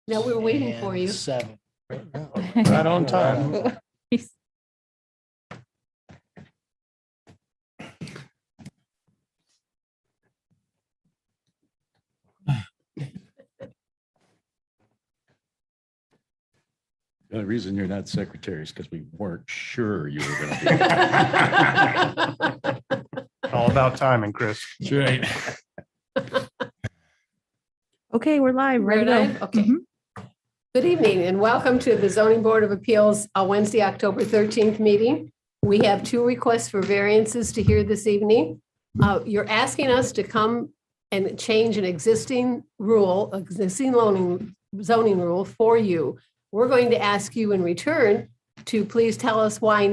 No, we're waiting for you. 7. Right on time. The only reason you're not secretary is because we weren't sure you were going to All about timing, Chris. be. That's right. Okay, we're live. We're Ready to go. live? Okay. Good evening and welcome to the Zoning Board of Appeals, Wednesday, October 13th meeting. We have 2 requests for variances to hear this evening. You're asking us to come and change an existing zoning rule for you. We're going to ask you in return to please tell us why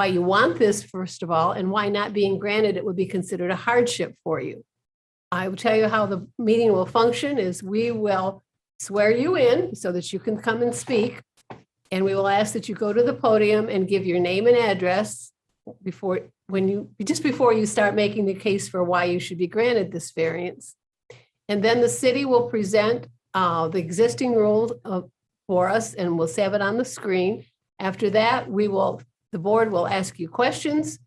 you want this, first of all, and why not being granted it would be considered a hardship for you. I will tell you how the meeting will function is we will swear you in so that you can come and speak. And we will ask that you go to the podium and give your name and address before you start making the case for why you should be granted this variance. And then the city will present the existing rules for us, and we'll have it on the screen. After that, the board will ask you questions,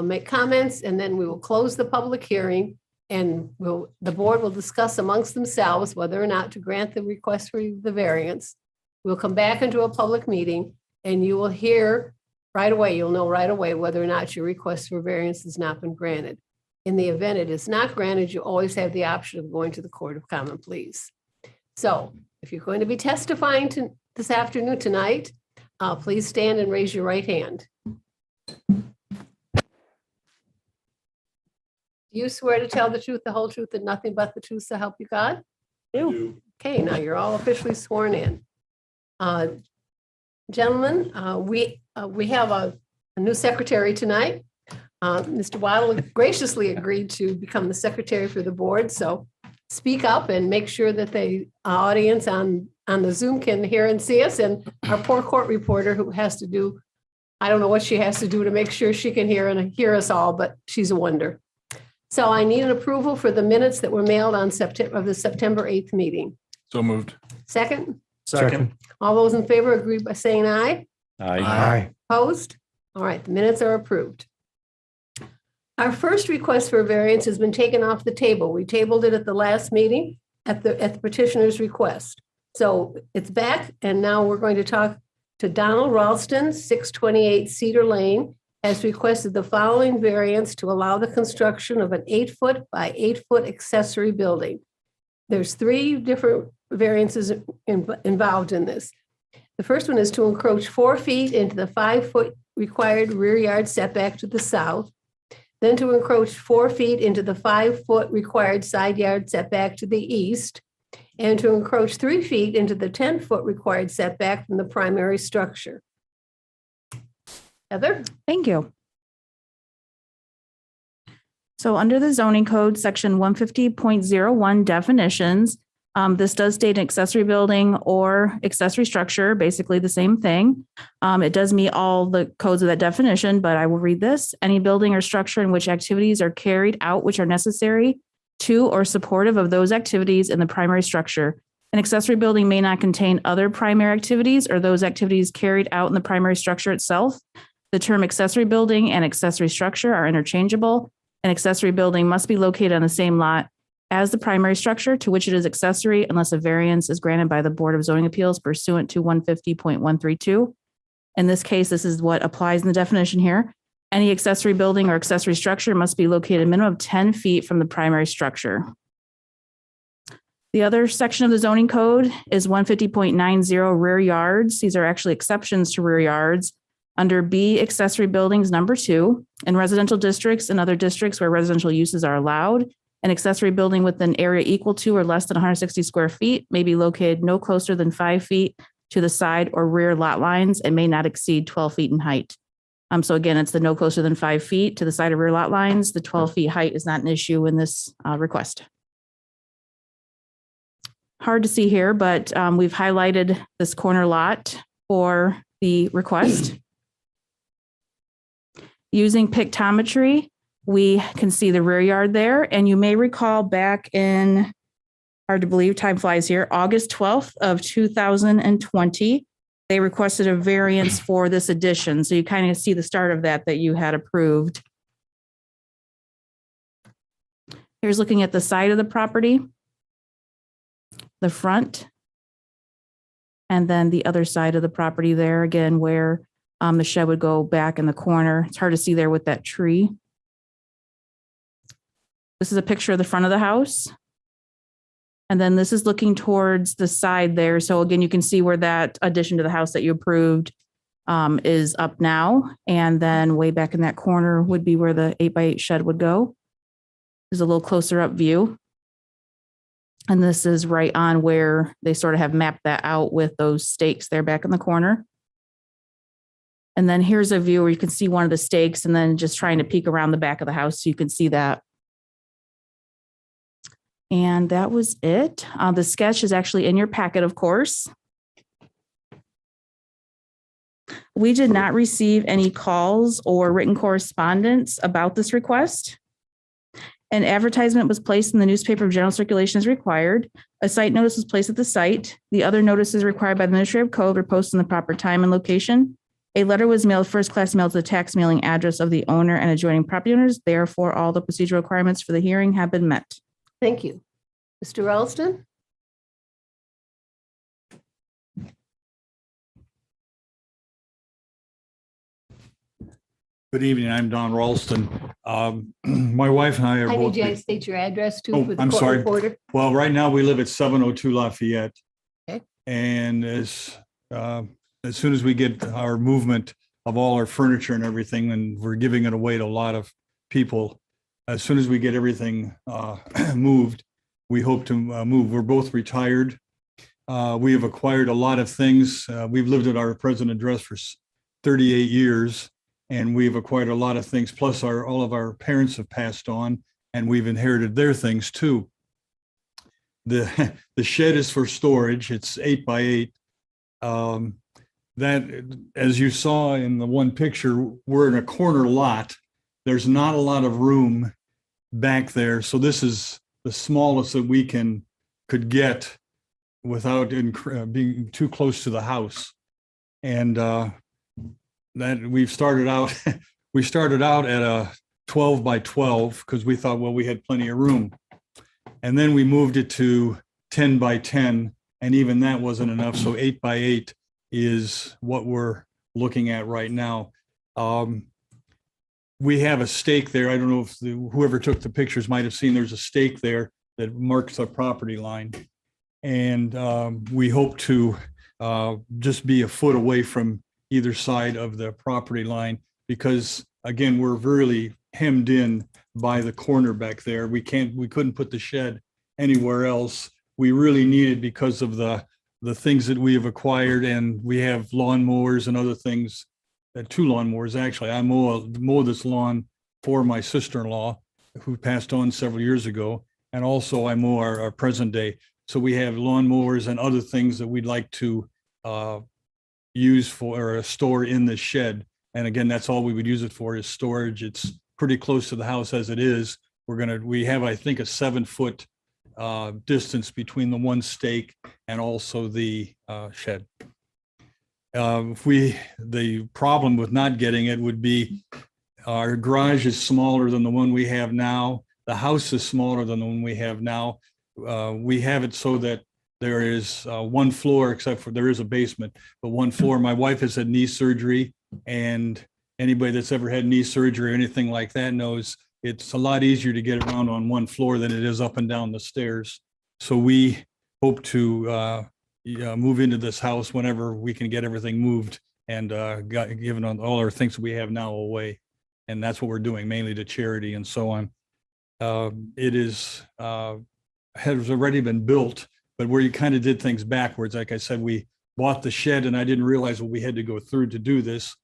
make comments, and then we will close the public hearing. And the board will discuss amongst themselves whether or not to grant the request for the variance. We'll come back into a public meeting and you will hear right away, you'll know right away whether or not your request for variance has not been granted. In the event it is not granted, you always have the option of going to the Court of Common Pleas. So if you're going to be testifying this afternoon tonight, please stand and raise your right hand. Do you swear to tell the truth, the whole truth, and nothing but the truth, so help you God? Okay, now you're all officially sworn in. Gentlemen, we have a new secretary tonight. Mr. Waddle graciously agreed to become the secretary for the board, so speak up and make sure that the audience on the Zoom can hear and see us, and our poor court reporter who has to do, I don't know what she has to do to make sure she can hear us all, but she's a wonder. So I need an approval for the minutes that were mailed on the September 8th meeting. So moved. Second, Second. all those in favor agree by saying aye. Aye. Opposed? All right, the minutes are approved. Our first request for variance has been taken off the table. We tabled it at the last meeting at the petitioner's request. So it's back, and now we're going to talk to Donald Ralston, 628 Cedar Lane, has requested the following variance to allow the construction of an 8-foot by 8-foot accessory building. There's 3 different variances involved in this. The first one is to encroach 4 feet into the 5-foot required rear yard setback to the south, then to encroach 4 feet into the 5-foot required side yard setback to the east, and to encroach 3 feet into the 10-foot required setback from the primary structure. Heather? Thank you. So under the zoning code, section 150.01 definitions, this does state an accessory building or accessory structure, basically the same thing. It does meet all the codes of that definition, but I will read this. Any building or structure in which activities are carried out which are necessary to or supportive of those activities in the primary structure. An accessory building may not contain other primary activities or those activities carried out in the primary structure itself. The term accessory building and accessory structure are interchangeable. An accessory building must be located on the same lot as the primary structure to which it is accessory unless a variance is granted by the Board of Zoning Appeals pursuant to 150.132. In this case, this is what applies in the definition here. Any accessory building or accessory structure must be located a minimum of 10 feet from the primary structure. The other section of the zoning code is 150.90 rear yards. These are actually exceptions to rear yards. Under B, accessory buildings, number 2, in residential districts and other districts where residential uses are allowed, an accessory building with an area equal to or less than 160 square feet may be located no closer than 5 feet to the side or rear lot lines and may not exceed 12 feet in height. So again, it's the no closer than 5 feet to the side or rear lot lines. The 12 feet height is not an issue in this request. Hard to see here, but we've highlighted this corner lot for the request. Using pictometry, we can see the rear yard there. And you may recall back in hard to believe, time flies here, August 12th of 2020, they requested a variance for this addition. So you kind of see the start of that you had approved. Here's looking at the side of the property, the front, and then the other side of the property there again, where the shed would go back in the corner. It's hard to see there with that tree. This is a picture of the front of the house. And then this is looking towards the side there. So again, you can see where that addition to the house that you approved is up now. And then way back in that corner would be where the 8x8 shed would go. There's a little closer up view. And this is right on where they sort of have mapped that out with those stakes there back in the corner. And then here's a view where you can see one of the stakes and then just trying to peek around the back of the house so you can see that. And that was it. The sketch is actually in your packet, of course. We did not receive any calls or written correspondence about this request. An advertisement was placed in the newspaper of general circulation as required. A site notice was placed at the site. The other notices required by the Administrative Code were posted in the proper time and location. A letter was mailed, first class mailed to the tax mailing address of the owner and adjoining property owners. Therefore, all the procedural requirements for the hearing have been met. Thank you. Mr. Ralston? Good evening, I'm Don Ralston. My wife and I are I need both, you to state your address too. Oh, For the I'm court sorry. reporter. well, right now we live at 702 Lafayette. Okay. And as soon as we get our movement of all our furniture and everything, and we're giving it away to a lot of people, as soon as we get everything moved, we hope to move. We're both retired. We have acquired a lot of things. We've lived at our present address for 38 years. And we've acquired a lot of things, plus all of our parents have passed on, and we've inherited their things too. The shed is for storage. It's 8x8. That, as you saw in the one picture, we're in a corner lot. There's not a lot of room back there. So this is the smallest that we could get without being too close to the house. And that we started out at a 12 by 12 because we thought, well, we had plenty of room. And then we moved it to 10 by 10, and even that wasn't enough. So 8 by 8 is what we're looking at right now. We have a stake there. I don't know if whoever took the pictures might have seen there's a stake there that marks the property line. And we hope to just be a foot away from either side of the property line, because again, we're really hemmed in by the corner back there. We couldn't put the shed anywhere else. We really need it because of the things that we have acquired, and we have lawnmowers and other things. 2 lawnmowers, actually. I mow this lawn for my sister-in-law who passed on several years ago. And also I mow our present day. So we have lawnmowers and other things that we'd like to use for or store in the shed. And again, that's all we would use it for, is storage. It's pretty close to the house as it is. We have, I think, a 7-foot distance between the one stake and also the shed. The problem with not getting it would be our garage is smaller than the one we have now. The house is smaller than the one we have now. We have it so that there is one floor, except for there is a basement, but one floor. My wife has had knee surgery, and anybody that's ever had knee surgery or anything like that knows it's a lot easier to get around on one floor than it is up and down the stairs. So we hope to move into this house whenever we can get everything moved and given all our things that we have now away. And that's what we're doing, mainly to charity and so on. It has already been built, but where you kind of did things backwards. Like I said, we bought the shed, and I didn't realize what we had to go through to do this,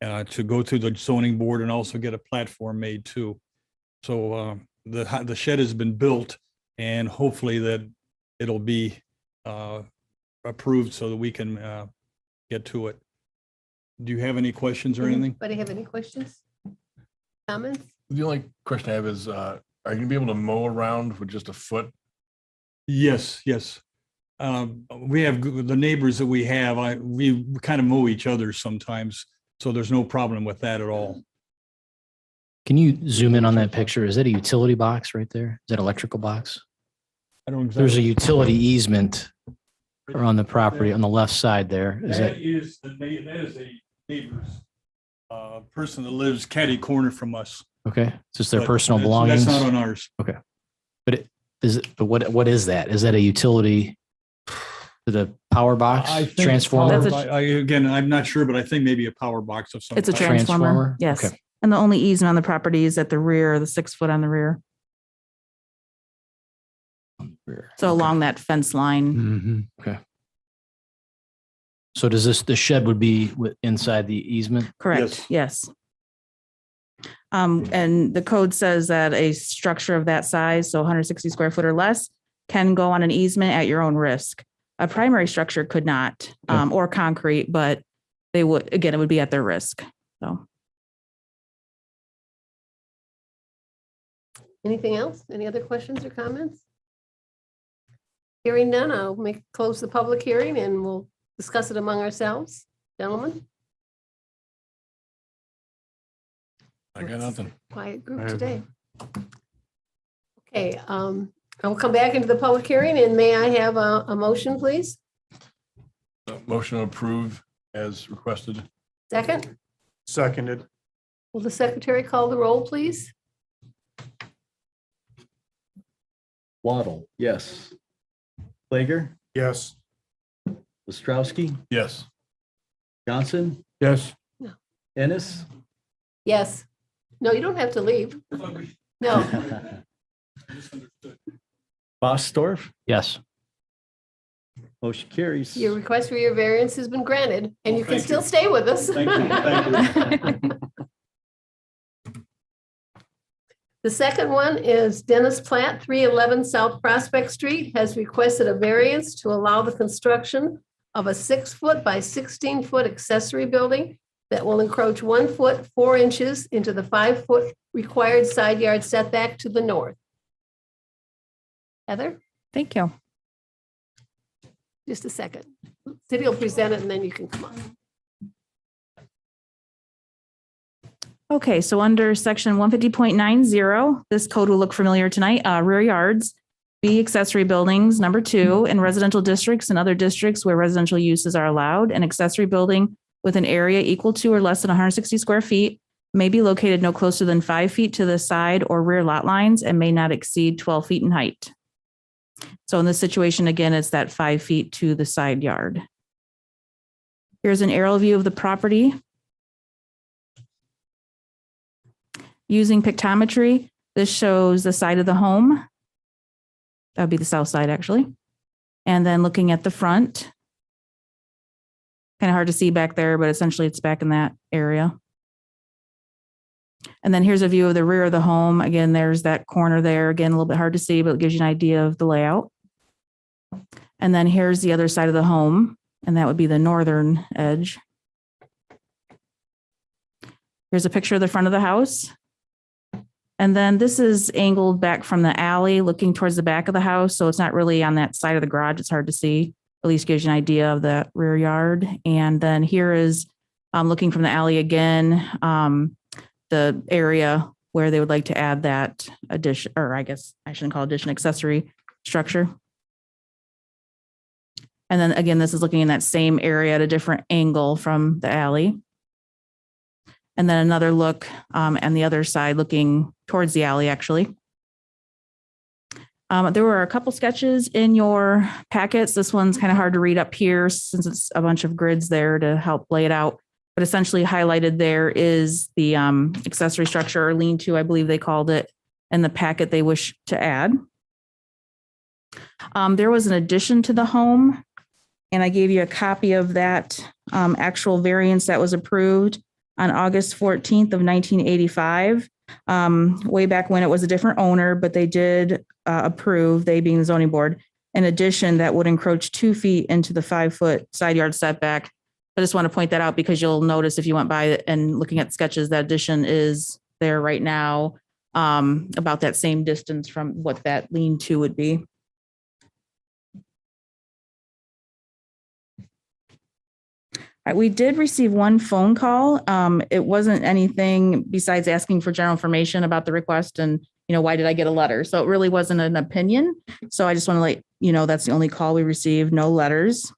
to go through the zoning board and also get a platform made too. So the shed has been built, and hopefully that it'll be approved so that we can get to it. Do you have any questions or anything? Anybody have any questions? Comments? The only question I have is, are you gonna be able to mow around with just a foot? Yes, yes. We have the neighbors that we have, we kind of mow each other sometimes, so there's no problem with that at all. Can you zoom in on that picture? Is that a utility box right there? Is that electrical box? I don't. There's a utility easement on the property on the left side there. Is that, That is a neighbor's, person that lives catty corner from us. okay? It's just their But personal that's- belongings? That's not on ours. But what is that? Is that a utility? The power box, I think transformer? That's power- again, I'm not sure, but I think maybe a power box of some. It's a type. transformer. Transformer? Yes. Okay. And the only easement on the property is at the rear, the 6 foot on the rear. So along that fence line. Mhm. Okay. So does the shed would be inside the easement? Correct, yes. And the code says that a structure of that size, so 160 square foot or less, can go on an easement at your own risk. A primary structure could not, or concrete, but they would, again, it would be at their risk, so. Anything else? Any other questions or comments? Hearing none, I'll close the public hearing and we'll discuss it among ourselves. Gentlemen, I got nothing. quiet group I have- today. Okay, I will come back into the public hearing and may I have a motion, please? Motion to approve as requested. Second, Seconded. will the secretary call the roll, please? Waddle, yes. Plager, Yes. Ostrowski, Yes. Johnson, Yes. Ennis. Yes. No, you don't have to leave. No. Bostorff, Yes. motion carries. Your request for your variance has been granted and you can Thank still you. stay with us. Thank you, thank The second one is Dennis Platt, 311 South Prospect Street, has requested a variance to allow the construction of a 6 foot by 16 foot accessory building that will encroach 1 foot 4 inches into the 5 foot required side yard setback to the north. Heather, Thank you. just a second. City will present it and then you can come on. Okay, so under section 150.90, this code will look familiar tonight, rear yards, B, accessory buildings, number 2, in residential districts and other districts where residential uses are allowed, an accessory building with an area equal to or less than 160 square feet may be located no closer than 5 feet to the side or rear lot lines and may not exceed 12 feet in height. So in this situation, again, it's that 5 feet to the side yard. Here's an aerial view of the property. Using pictometry, this shows the side of the home. That would be the south side, actually. And then looking at the front. Kind of hard to see back there, but essentially it's back in that area. And then here's a view of the rear of the home. Again, there's that corner there. Again, a little bit hard to see, but it gives you an idea of the layout. And then here's the other side of the home, and that would be the northern edge. Here's a picture of the front of the house. And then this is angled back from the alley, looking towards the back of the house. So it's not really on that side of the garage. It's hard to see. At least gives you an idea of the rear yard. And then here is looking from the alley again, the area where they would like to add that addition, or I guess I shouldn't call addition, accessory structure. And then again, this is looking in that same area at a different angle from the alley. And then another look on the other side, looking towards the alley, actually. There were a couple sketches in your packets. This one's kind of hard to read up here since it's a bunch of grids there to help lay it out. But essentially highlighted there is the accessory structure or lean-to, I believe they called it, and the packet they wish to add. There was an addition to the home, and I gave you a copy of that actual variance that was approved on August 14th of 1985, way back when it was a different owner, but they did approve, they being the zoning board, an addition that would encroach 2 feet into the 5 foot side yard setback. I just want to point that out because you'll notice if you went by and looking at sketches, that addition is there right now, about that same distance from what that lean-to would be. right, we did receive one phone call. It wasn't anything besides asking for general information about the request and, why did I get a letter? So it really wasn't an opinion. So I just want to let you know, that's the only call we received, no letters.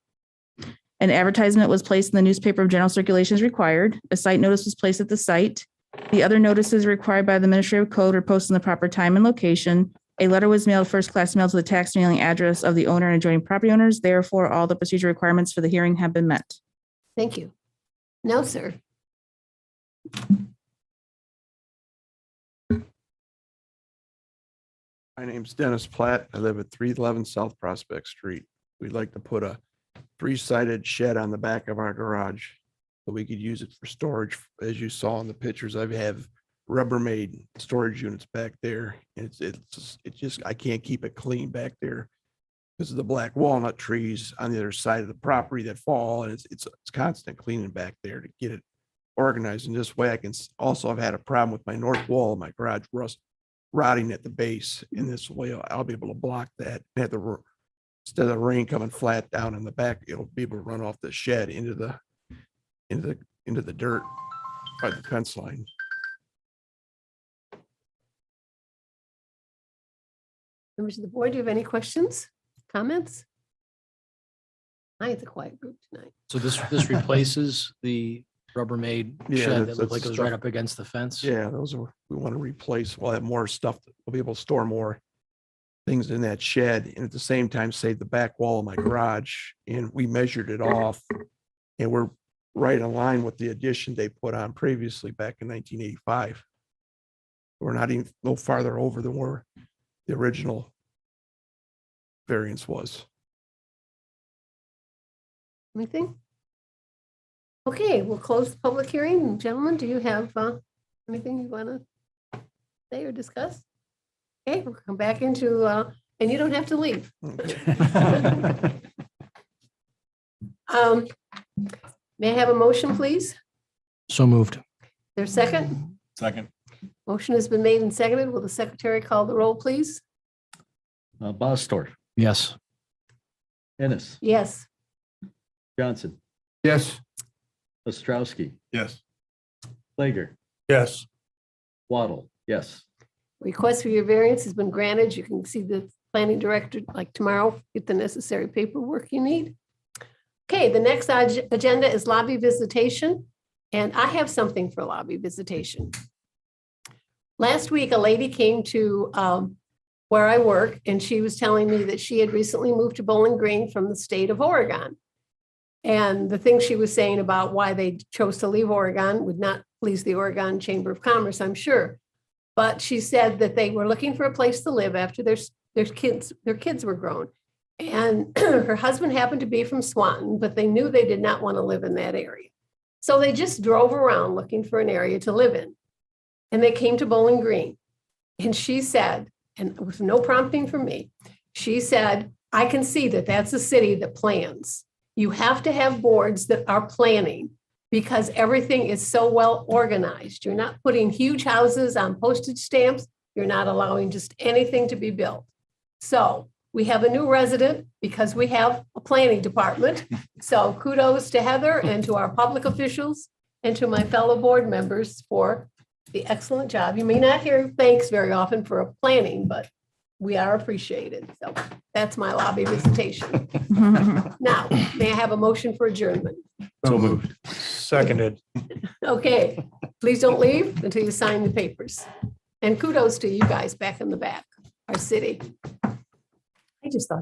An advertisement was placed in the newspaper of general circulation is required. A site notice was placed at the site. The other notices required by the Administrative Code are posted in the proper time and location. A letter was mailed, first class mail to the tax mailing address of the owner and adjoining property owners. Therefore, all the procedure requirements for the hearing have been met. Thank you. No, sir. My name's Dennis Platt. I live at 311 South Prospect Street. We'd like to put a 3-sided shed on the back of our garage so we could use it for storage. As you saw in the pictures, I have Rubbermaid storage units back there. It's just, I can't keep it clean back there because of the black walnut trees on the other side of the property that fall, and it's constant cleaning back there to get it organized in this way. I can also, I've had a problem with my north wall of my garage rotting at the base. In this way, I'll be able to block that. Have the instead of the rain coming flat down in the back, it'll be able to run off the shed into the dirt by the fence line. Members of the board, do you have any questions, comments? Hi, it's a quiet group tonight. So this replaces the Rubbermaid Yeah, shed that that's looked like it was stuff. right up against the fence? Yeah, those are, we want to replace. We'll have more stuff. We'll be able to store more things in that shed and at the same time save the back wall of my garage. And we measured it off and we're right in line with the addition they put on previously back in 1985. We're not even no farther over than where the original variance was. Anything? Okay, we'll close the public hearing. Gentlemen, do you have anything you want to say or discuss? Okay, we'll come back into, and you don't have to leave. May I have a motion, please? So moved. There's a second? Second. Motion has been made and seconded. Will the secretary call the roll, please? Bostor, Yes. Ennis, Yes. Johnson, Yes. Ostrowski, Yes. Plager, Yes. Waddle, yes. Request for your variance has been granted. You can see the planning director like tomorrow, get the necessary paperwork you need. Okay, the next agenda is lobby visitation, and I have something for lobby visitation. Last week, a lady came to where I work, and she was telling me that she had recently moved to Bowling Green from the state of Oregon. And the thing she was saying about why they chose to leave Oregon would not please the Oregon Chamber of Commerce, I'm sure. But she said that they were looking for a place to live after their kids were grown. And her husband happened to be from Swanton, but they knew they did not want to live in that area. So they just drove around looking for an area to live in. And they came to Bowling Green. And she said, and with no prompting from me, she said, I can see that that's a city that plans. You have to have boards that are planning because everything is so well organized. You're not putting huge houses on postage stamps. You're not allowing just anything to be built. So we have a new resident because we have a planning department. So kudos to Heather and to our public officials and to my fellow board members for the excellent job. You may not hear thanks very often for planning, but we are appreciated. So that's my lobby visitation. Now, may I have a motion for adjournment? So moved. Seconded. Okay, please don't leave until you sign the papers. And kudos to you guys back in the back, our city. I just thought